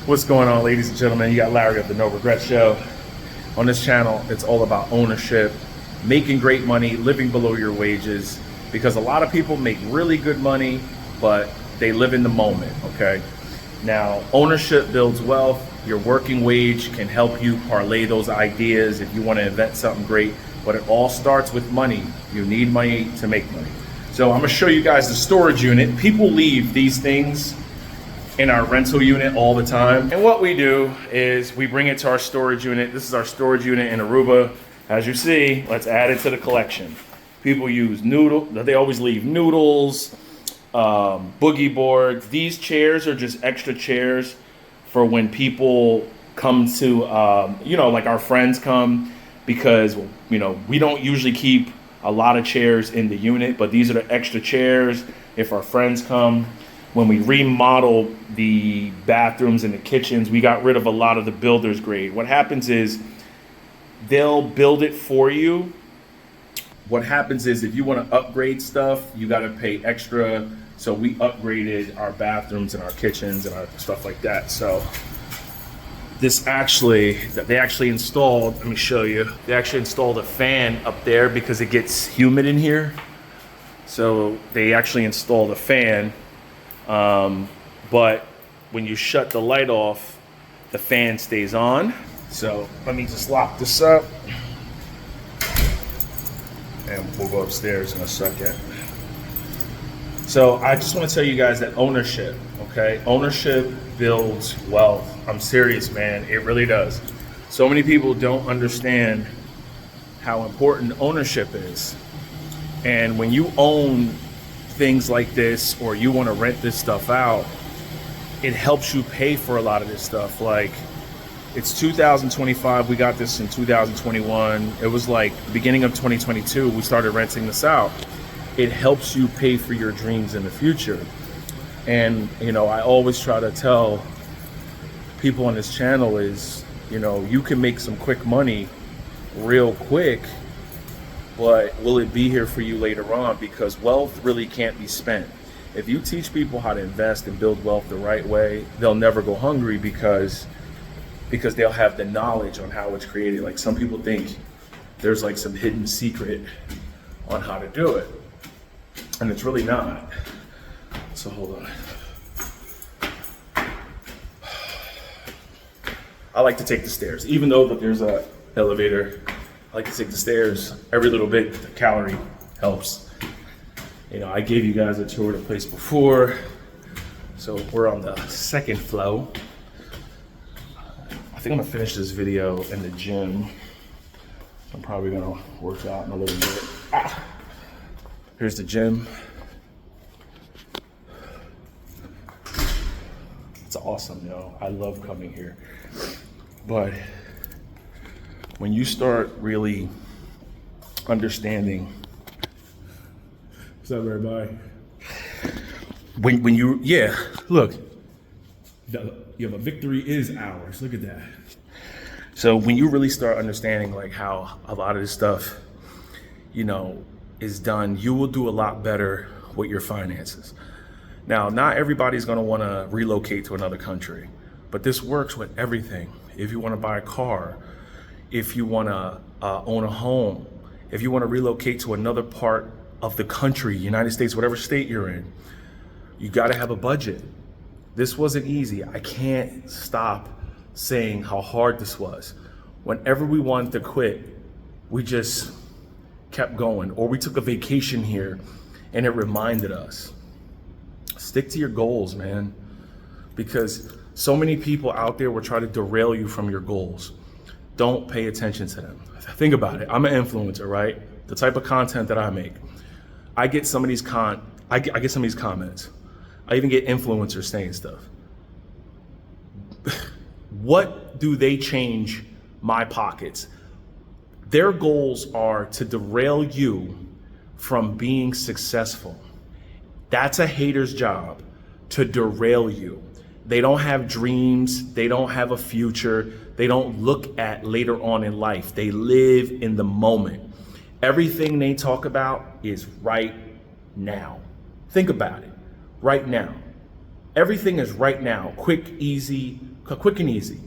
What's going on, ladies and gentlemen? You got Larry of the No Regret Show. On this channel, it's all about ownership, making great money, living below your wages, because a lot of people make really good money, but they live in the moment, okay? Now, ownership builds wealth. Your working wage can help you parlay those ideas if you want to invent something great, but it all starts with money. You need money to make money. So I'm gonna show you guys the storage unit. People leave these things in our rental unit all the time. And what we do is we bring it to our storage unit. This is our storage unit in Aruba. As you see, let's add it to the collection. People use they always leave noodles, boogie boards. These chairs are just extra chairs for when people come to, like our friends come, because, we don't usually keep a lot of chairs in the unit, but these are the extra chairs if our friends come. When we remodel the bathrooms and the kitchens, we got rid of a lot of the builder's grade. What happens is they'll build it for you. What happens is if you want to upgrade stuff, you got to pay extra. So we upgraded our bathrooms and our kitchens and our stuff like that. So they actually installed, let me show you, they actually installed a fan up there because it gets humid in here. So they actually installed a fan. But when you shut the light off, the fan stays on. So let me just lock this up and we'll go upstairs in a second. So I just want to tell you guys that ownership, okay? Ownership builds wealth. I'm serious, man. It really does. So many people don't understand how important ownership is. And when you own things like this, or you want to rent this stuff out, it helps you pay for a lot of this stuff. Like, it's 2025, we got this in 2021. It was like beginning of 2022, we started renting this out. It helps you pay for your dreams in the future. And, I always try to tell people on this channel is, you can make some quick money real quick, but will it be here for you later on? Because wealth really can't be spent. If you teach people how to invest and build wealth the right way, they'll never go hungry because they'll have the knowledge on how it's created. Like, some people think there's like some hidden secret on how to do it, and it's really not. So hold on. I like to take the stairs, even though that there's a elevator. I like to take the stairs. Every little bit, the calorie helps. I gave you guys a tour of the place before. So we're on the second floor. I think I'm gonna finish this video in the gym. I'm probably gonna work out in a little bit. Here's the gym. It's awesome, I love coming here. But when you start really understanding, what's up, everybody? When you, look, a victory is ours. Look at that. So when you really start understanding like how a lot of this stuff, is done, you will do a lot better with your finances. Now, not everybody's gonna wanna relocate to another country, but this works with everything. If you wanna buy a car, if you want to own a home, if you want to relocate to another part of the country, United States, whatever state you're in, you got to have a budget. This wasn't easy. I can't stop saying how hard this was. Whenever we wanted to quit, we just kept going, or we took a vacation here and it reminded us. Stick to your goals, man, because so many people out there will try to derail you from your goals. Don't pay attention to them. Think about it. I'm an influencer, right? The type of content that I make, I get some of these I get some of these comments. I even get influencers saying stuff. What do they change my pockets? Their goals are to derail you from being successful. That's a hater's job, to derail you. They don't have dreams. They don't have a future. They don't look at later on in life. They live in the moment. Everything they talk about is right now. Think about it. Right now. Everything is right now. Quick, easy, quick and easy.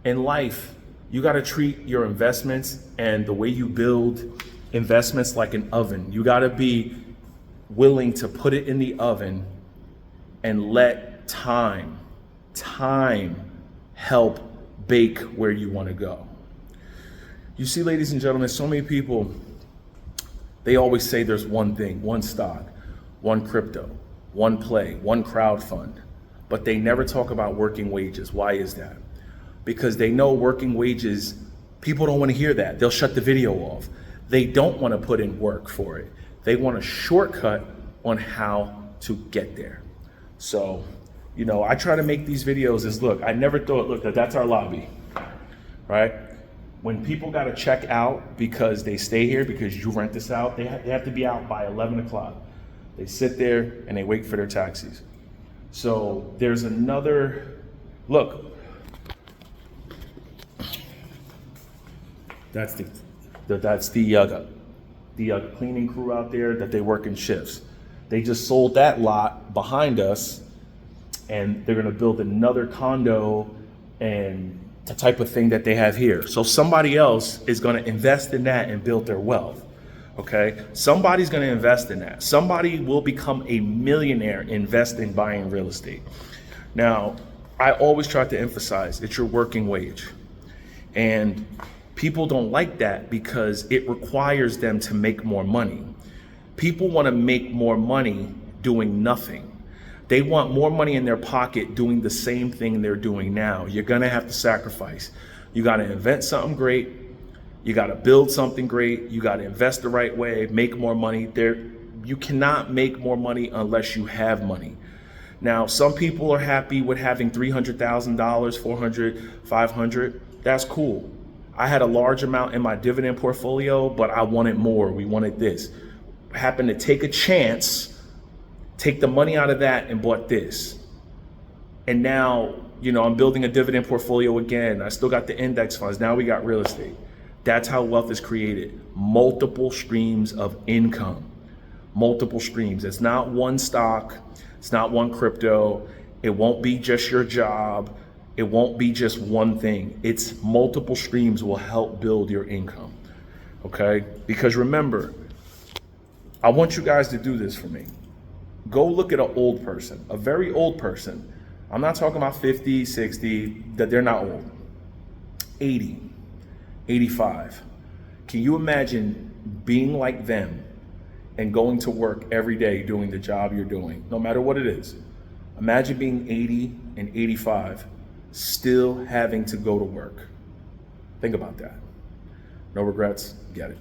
In life, you got to treat your investments and the way you build investments like an oven. You got to be willing to put it in the oven and let time help bake where you want to go. You see, ladies and gentlemen, so many people, they always say there's one thing, one stock, one crypto, one play, one crowd fund, but they never talk about working wages. Why is that? Because they know working wages, people don't want to hear that. They'll shut the video off. They don't want to put in work for it. They want a shortcut on how to get there. So, you know, I try to make these videos as, look, I never thought, look, that's our lobby, right? When people got to check out because they stay here, because you rent this out, they have to be out by 11 o'clock. They sit there and they wait for their taxis. So there's another, look, that's the cleaning crew out there that they work in shifts. They just sold that lot behind us, and they're gonna build another condo and the type of thing that they have here. So somebody else is gonna invest in that and build their wealth, okay? Somebody's gonna invest in that. Somebody will become a millionaire investing, buying real estate. Now, I always try to emphasize it's your working wage. And people don't like that because it requires them to make more money. People want to make more money doing nothing. They want more money in their pocket doing the same thing they're doing now. You're going to have to sacrifice. You got to invent something great. You got to build something great. You got to invest the right way, make more money. You cannot make more money unless you have money. Now, some people are happy with having $300,000, $400,000, $500,000. That's cool. I had a large amount in my dividend portfolio, but I wanted more. We wanted this. Happened to take a chance, take the money out of that and bought this. And now, you know, I'm building a dividend portfolio again. I still got the index funds. Now we got real estate. That's how wealth is created. Multiple streams of income. Multiple streams. It's not one stock. It's not one crypto. It won't be just your job. It won't be just one thing. It's multiple streams will help build your income, okay? Because remember, I want you guys to do this for me. Go look at an old person, a very old person. I'm not talking about 50, 60, that they're not old. 80, 85. Can you imagine being like them and going to work every day doing the job you're doing, no matter what it is? Imagine being 80 and 85. Still having to go to work. Think about that. No regrets, get it.